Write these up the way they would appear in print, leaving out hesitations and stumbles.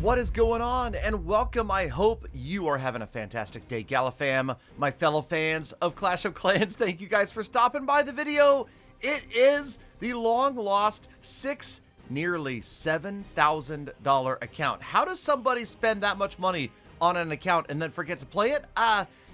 What is going on? And welcome. I hope you are having a fantastic day, Gala fam. My fellow fans of Clash of Clans, thank you guys for stopping by the video. It is the long lost nearly $7,000 account. How does somebody spend that much money on an account and then forget to play it?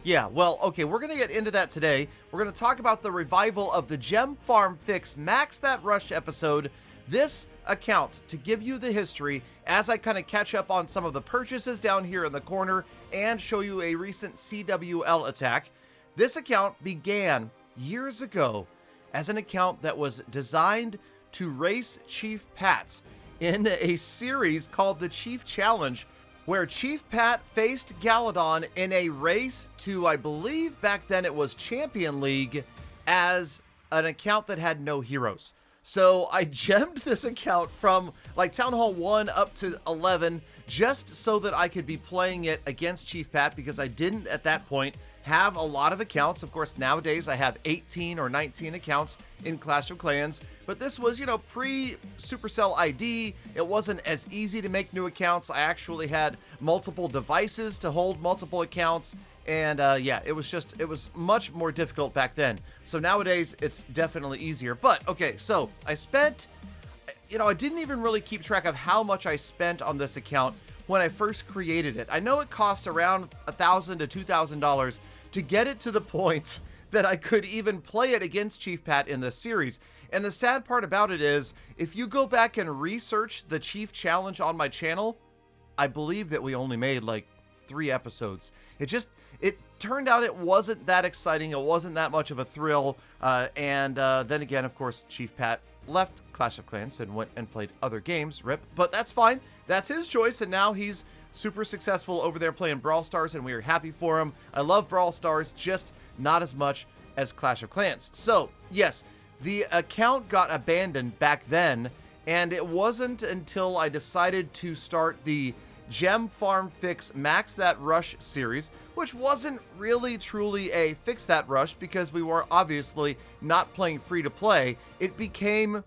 Yeah, well, okay, we're gonna get into that today. We're gonna talk about the revival of the Gem Farm Fix Max That Rush episode. This account, to give you the history as I kind of catch up on some of the purchases down here in the corner and show you a recent CWL attack. This account began years ago as an account that was designed to race Chief Pat in a series called the Chief Challenge, where Chief Pat faced Galadon in a race to, I believe back then it was Champion League, as an account that had no heroes. So I gemmed this account from like Town Hall 1 up to 11 just so that I could be playing it against Chief Pat, because I didn't at that point have a lot of accounts. Of course, nowadays I have 18 or 19 accounts in Clash of Clans, but this was, you know, pre-Supercell ID. It wasn't as easy to make new accounts. I actually had multiple devices to hold multiple accounts. And yeah, it was much more difficult back then. So nowadays it's definitely easier. But okay, so I spent, you know, I didn't even really keep track of how much I spent on this account when I first created it. I know it cost around $1,000 to $2,000 to get it to the point that I could even play it against Chief Pat in this series. And the sad part about it is, if you go back and research the Chief Challenge on my channel, I believe that we only made like 3 episodes. It turned out it wasn't that exciting. It wasn't that much of a thrill. And then again, of course, Chief Pat left Clash of Clans and went and played other games. RIP. But that's fine. That's his choice. And now he's super successful over there playing Brawl Stars, and we are happy for him. I love Brawl Stars, just not as much as Clash of Clans. So, yes, the account got abandoned back then. And it wasn't until I decided to start the Gem Farm Fix Max That Rush series, which wasn't really truly a Fix That Rush because we were obviously not playing free to play. It became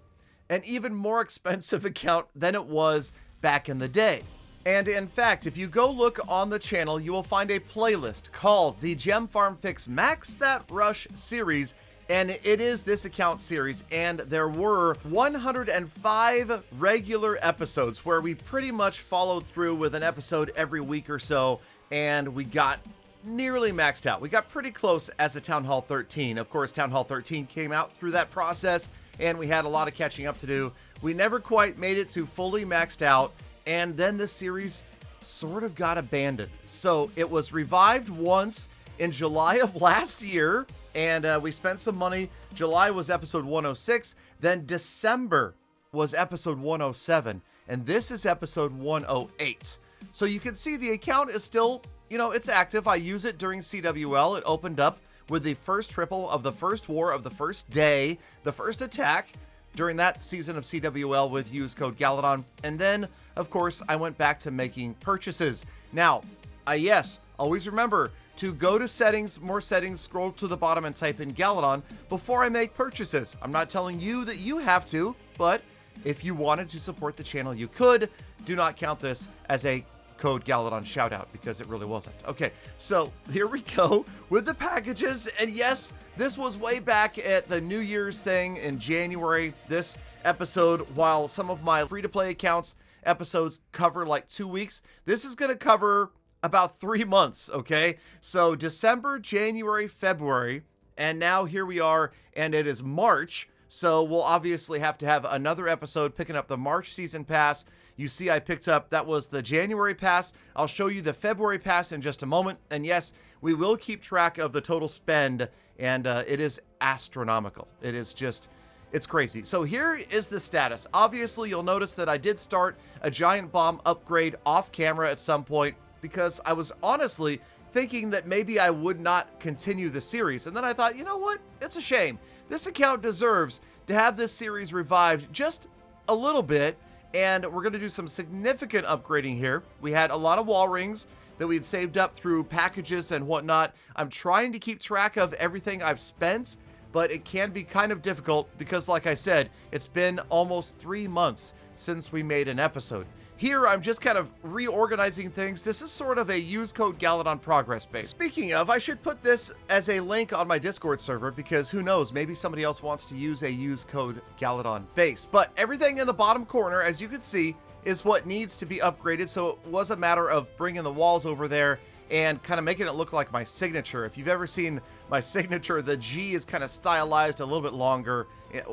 an even more expensive account than it was back in the day. And in fact, if you go look on the channel, you will find a playlist called the Gem Farm Fix Max That Rush series. And it is this account series, and there were 105 regular episodes where we pretty much followed through with an episode every week or so, and we got nearly maxed out. We got pretty close as a Town Hall 13. Of course, Town Hall 13 came out through that process, and we had a lot of catching up to do. We never quite made it to fully maxed out, and then the series sort of got abandoned. So it was revived once in July of last year, and we spent some money. July was episode 106. Then December was episode 107. And this is episode 108. So you can see the account is still, you know, it's active. I use it during CWL. It opened up with the first triple of the first war of the first day, the first attack during that season of CWL with use code Galadon. And then, of course, I went back to making purchases. Now, yes, always remember to go to settings, more settings, scroll to the bottom and type in Galadon before I make purchases. I'm not telling you that you have to, but if you wanted to support the channel, you could. Do not count this as a code Galadon shout out, because it really wasn't. Okay, so here we go with the packages. And yes, this was way back at the New Year's thing in January. This episode, while some of my free-to-play accounts episodes cover like 2 weeks, this is going to cover about 3 months, okay? So December, January, February, and now here we are, and it is March, so we'll obviously have to have another episode picking up the March season pass. You see I picked up, that was the January pass. I'll show you the February pass in just a moment, and yes, we will keep track of the total spend, and it is astronomical. It is just, it's crazy. So here is the status. Obviously, you'll notice that I did start a giant bomb upgrade off camera at some point, because I was honestly thinking that maybe I would not continue the series. And then I thought, you know what? It's a shame. This account deserves to have this series revived just a little bit. And we're going to do some significant upgrading here. We had a lot of wall rings that we had saved up through packages and whatnot. I'm trying to keep track of everything I've spent, but it can be kind of difficult because, like I said, it's been almost 3 months since we made an episode. Here, I'm just kind of reorganizing things. This is sort of a use code Galadon progress base. Speaking of, I should put this as a link on my Discord server because who knows, maybe somebody else wants to use a use code Galadon base. But everything in the bottom corner, as you can see, is what needs to be upgraded. So it was a matter of bringing the walls over there and kind of making it look like my signature. If you've ever seen my signature, the G is kind of stylized a little bit longer,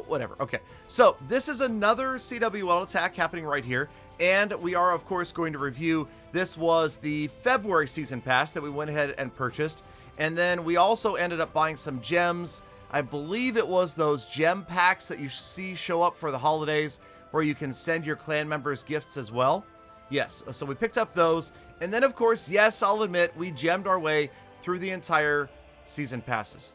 whatever. Okay, so this is another CWL attack happening right here, and we are, of course, going to review. This was the February season pass that we went ahead and purchased, and then we also ended up buying some gems. I believe it was those gem packs that you see show up for the holidays, where you can send your clan members gifts as well. Yes, so we picked up those. And then, of course, yes, I'll admit, we gemmed our way through the entire season passes.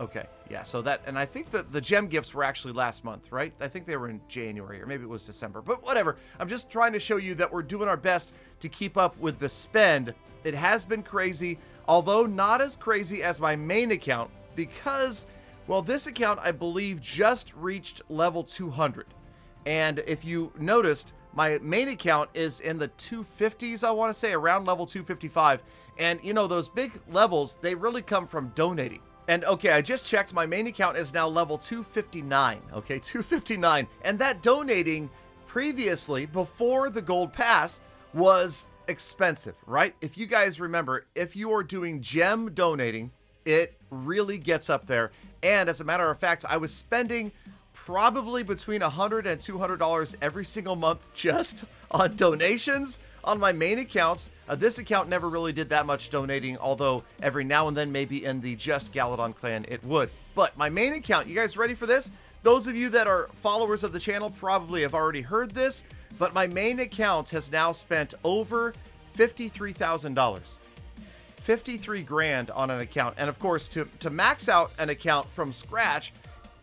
Okay, yeah, so that, and I think that the gem gifts were actually last month, right? I think they were in January, or maybe it was December, but whatever. I'm just trying to show you that we're doing our best to keep up with the spend. It has been crazy, although not as crazy as my main account, because, well, this account, I believe, just reached level 200. And if you noticed, my main account is in the 250s, I want to say, around level 255. And, you know, those big levels, they really come from donating. And, okay, I just checked. My main account is now level 259. Okay, 259. And that donating previously, before the gold pass, was expensive, right? If you guys remember, if you are doing gem donating, it really gets up there. And as a matter of fact, I was spending probably between $100 and $200 every single month just on donations on my main accounts. This account never really did that much donating, although every now and then, maybe in the Just Galadon clan, it would. But my main account, you guys ready for this? Those of you that are followers of the channel probably have already heard this, but my main account has now spent over $53,000. 53 grand on an account. And of course, to max out an account from scratch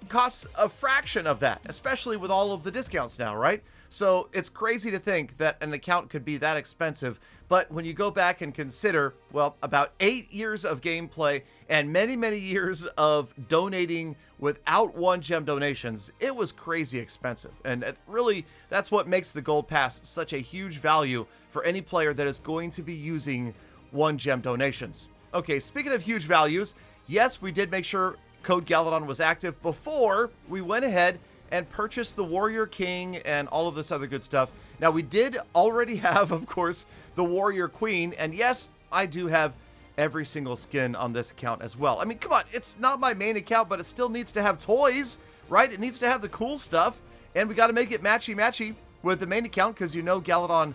costs a fraction of that, especially with all of the discounts now, right? So it's crazy to think that an account could be that expensive, but when you go back and consider, well, about 8 years of gameplay and many, many years of donating without one gem donations, it was crazy expensive. And it really, that's what makes the Gold Pass such a huge value for any player that is going to be using one gem donations. Okay, speaking of huge values, yes, we did make sure Code Galadon was active before we went ahead and purchased the Warrior King and all of this other good stuff. Now, we did already have, of course, the Warrior Queen, and yes, I do have every single skin on this account as well. I mean, come on, it's not my main account, but it still needs to have toys, right? It needs to have the cool stuff, and we got to make it matchy-matchy with the main account, because you know Galadon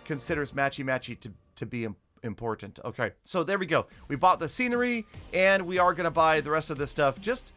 considers matchy-matchy to be important. Okay, so there we go. We bought the scenery, and we are going to buy the rest of this stuff just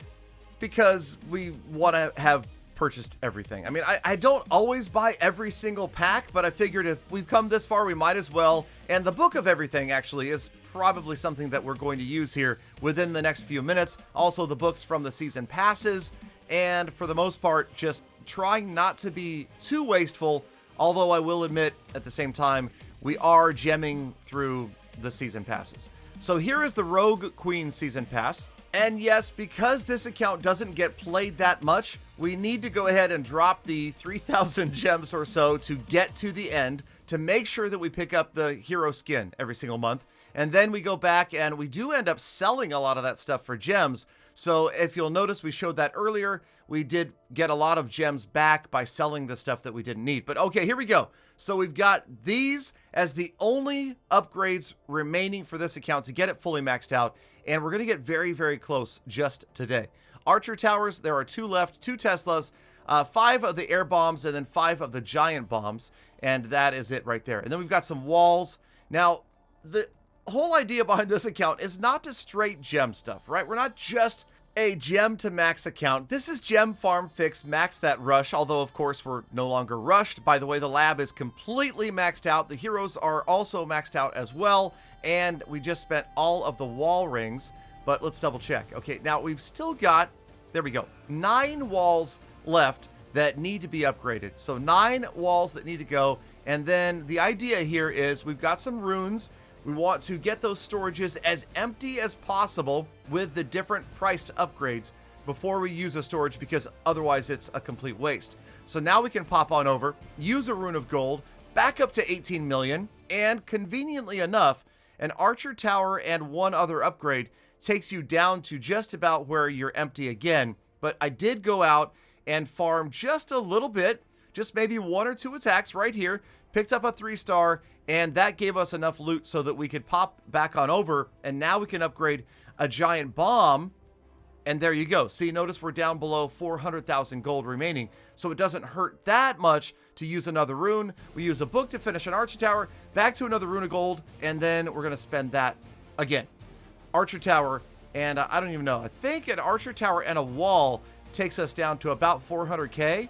because we want to have purchased everything. I mean, I don't always buy every single pack, but I figured if we've come this far, we might as well. And the book of everything actually is probably something that we're going to use here within the next few minutes. Also, the books from the season passes, and for the most part, just trying not to be too wasteful, although I will admit at the same time, we are gemming through the season passes. So here is the Rogue Queen season pass. And yes, because this account doesn't get played that much, we need to go ahead and drop the 3,000 gems or so to get to the end to make sure that we pick up the hero skin every single month. And then we go back and we do end up selling a lot of that stuff for gems. So if you'll notice, we showed that earlier. We did get a lot of gems back by selling the stuff that we didn't need. But okay, here we go. So we've got these as the only upgrades remaining for this account to get it fully maxed out. And we're going to get very, very close just today. Archer towers, there are 2 left, 2 Teslas, 5 of the air bombs, and then 5 of the giant bombs. And that is it right there. And then we've got some walls. Now, the whole idea behind this account is not to straight gem stuff, right? We're not just a gem to max account. This is gem farm fix max that rush, although of course we're no longer rushed. By the way, the lab is completely maxed out. The heroes are also maxed out as well, and we just spent all of the wall rings, but let's double check. Okay, now we've still got, there we go, 9 walls left that need to be upgraded. So 9 walls that need to go, and then the idea here is we've got some runes. We want to get those storages as empty as possible with the different priced upgrades before we use a storage, because otherwise it's a complete waste. So now we can pop on over, use a rune of gold, back up to 18 million, and conveniently enough, an archer tower and one other upgrade takes you down to just about where you're empty again. But I did go out and farm just a little bit, just maybe 1 or 2 attacks right here, picked up a 3-star, and that gave us enough loot so that we could pop back on over, and now we can upgrade a giant bomb. And there you go. See, notice we're down below 400,000 gold remaining, so it doesn't hurt that much to use another rune. We use a book to finish an archer tower, back to another rune of gold, and then we're going to spend that again. Archer tower, and I don't even know. I think an archer tower and a wall takes us down to about 400k.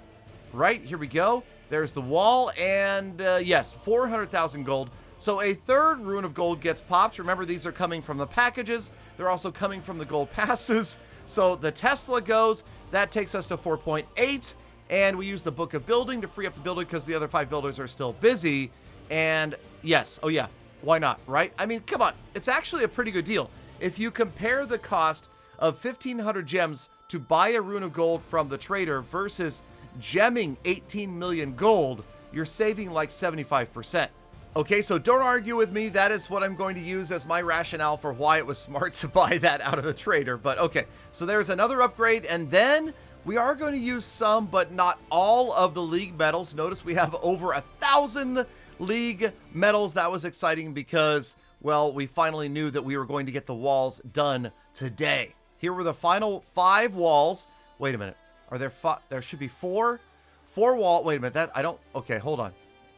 Right, here we go. There's the wall, and yes, 400,000 gold. So a third rune of gold gets popped. Remember, these are coming from the packages. They're also coming from the gold passes. So the Tesla goes. That takes us to 4.8. And we use the Book of Building to free up the building because the other 5 builders are still busy. And yes, oh yeah, why not, right? I mean, come on. It's actually a pretty good deal. If you compare the cost of 1,500 gems to buy a rune of gold from the trader versus gemming 18 million gold, you're saving like 75%. Okay, so don't argue with me. That is what I'm going to use as my rationale for why it was smart to buy that out of the trader. But okay, so there's another upgrade, and then we are going to use some, but not all of the league medals. Notice we have over 1,000 league medals. That was exciting because, well, we finally knew that we were going to get the walls done today. Here were the final 5 walls. Wait a minute. Are there 5? There should be 4. 4 wall. Wait a minute. That I don't. Okay, hold on.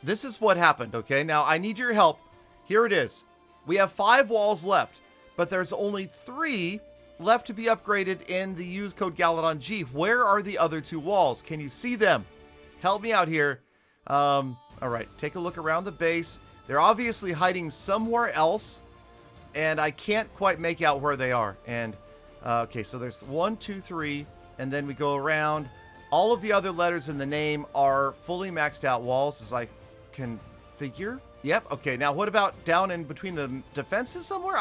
This is what happened, okay? Now, I need your help. Here it is. We have 5 walls left, but there's only 3 left to be upgraded in the use code Galadon G. Where are the other 2 walls? Can you see them? Help me out here. All right, take a look around the base. They're obviously hiding somewhere else, and I can't quite make out where they are. And, okay, so there's 1, 2, 3, and then we go around. All of the other letters in the name are fully maxed out walls, as I can figure. Yep. Okay. Now, what about down in between the defenses somewhere?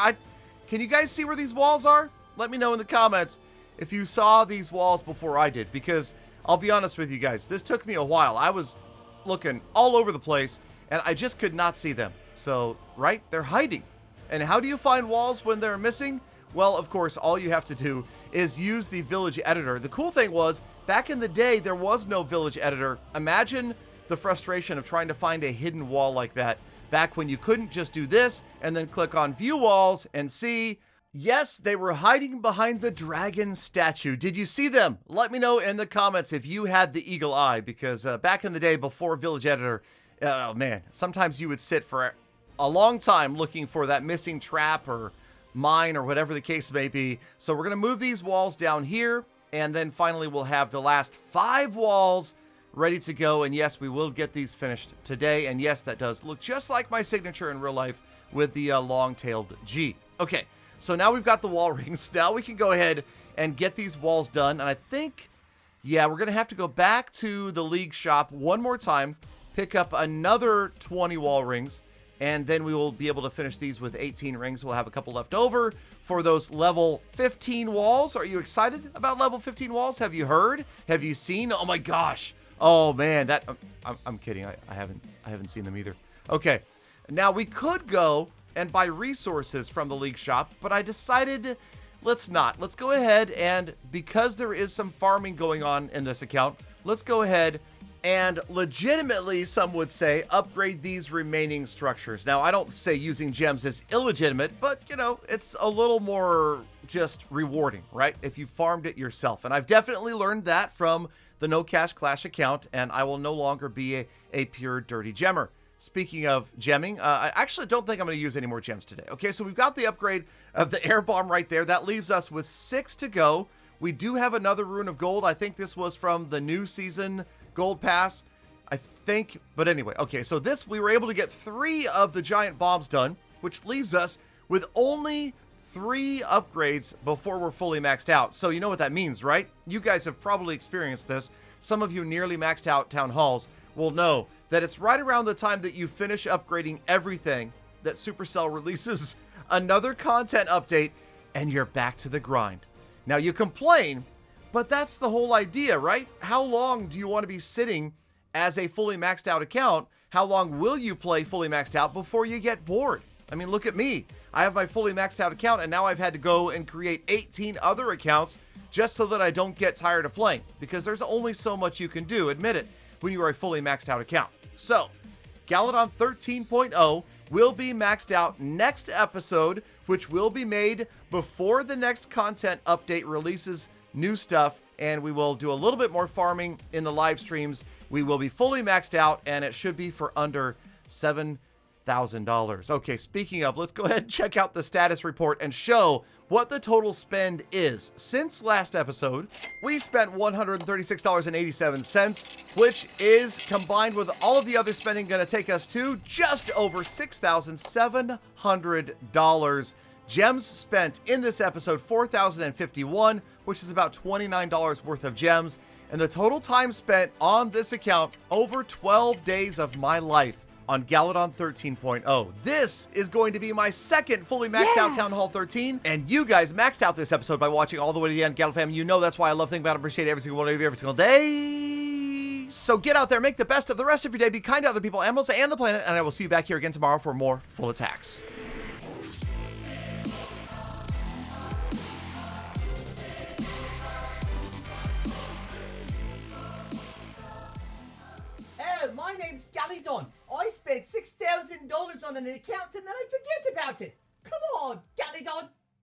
Can you guys see where these walls are? Let me know in the comments if you saw these walls before I did, because I'll be honest with you guys, this took me a while. I was looking all over the place and I just could not see them. So, right? They're hiding. And how do you find walls when they're missing? Well, of course, all you have to do is use the village editor. The cool thing was, back in the day, there was no village editor. Imagine the frustration of trying to find a hidden wall like that back when you couldn't just do this and then click on view walls and see. Yes, they were hiding behind the dragon statue. Did you see them? Let me know in the comments if you had the eagle eye, because back in the day before village editor, oh man, sometimes you would sit for a long time looking for that missing trap or mine or whatever the case may be. So we're going to move these walls down here, and then finally we'll have the last 5 walls ready to go. And yes, we will get these finished today. And yes, that does look just like my signature in real life with the long-tailed G. Okay, so now we've got the wall rings. Now we can go ahead and get these walls done. And I think, yeah, we're going to have to go back to the league shop one more time, pick up another 20 wall rings, and then we will be able to finish these with 18 rings. We'll have a couple left over for those level 15 walls. Are you excited about level 15 walls? Have you heard? Have you seen? Oh my gosh. Oh man, that I'm kidding. I haven't seen them either. Okay, now we could go and buy resources from the league shop, but I decided let's not. Let's go ahead and, because there is some farming going on in this account, let's go ahead and legitimately, some would say, upgrade these remaining structures. Now, I don't say using gems is illegitimate, but you know, it's a little more just rewarding, right? If you farmed it yourself. And I've definitely learned that from the No Cash Clash account, and I will no longer be a pure dirty gemmer. Speaking of gemming, I actually don't think I'm going to use any more gems today. Okay, so we've got the upgrade of the air bomb right there. That leaves us with 6 to go. We do have another rune of gold. I think this was from the new season gold pass, I think. But anyway, okay, so this, we were able to get 3 of the giant bombs done, which leaves us with only 3 upgrades before we're fully maxed out. So you know what that means, right? You guys have probably experienced this. Some of you nearly maxed out town halls will know that it's right around the time that you finish upgrading everything that Supercell releases another content update, and you're back to the grind. Now you complain, but that's the whole idea, right? How long do you want to be sitting as a fully maxed out account, how long will you play fully maxed out before you get bored? I mean, look at me. I have my fully maxed out account, and now I've had to go and create 18 other accounts just so that I don't get tired of playing, because there's only so much you can do, admit it, when you are a fully maxed out account. So, Galadon 13.0 will be maxed out next episode, which will be made before the next content update releases new stuff, and we will do a little bit more farming in the live streams. We will be fully maxed out, and it should be for under $7,000. Okay, speaking of, let's go ahead and check out the status report and show what the total spend is. Since last episode, we spent $136.87, which is, combined with all of the other spending, going to take us to just over $6,700. Gems spent in this episode, 4,051, which is about $29 worth of gems. And the total time spent on this account, over 12 days of my life on Galadon 13.0. This is going to be my second fully maxed out Town Hall 13, and you guys maxed out this episode by watching all the way to the end. Galad fam, you know that's why I love thinking about it, appreciate every single one of you every single day. So get out there, make the best of the rest of your day, be kind to other people, animals, and the planet, and I will see you back here again tomorrow for more full attacks. My name's Galadon. I spent $6,000 on an account and then I forget about it. Come on, Galadon.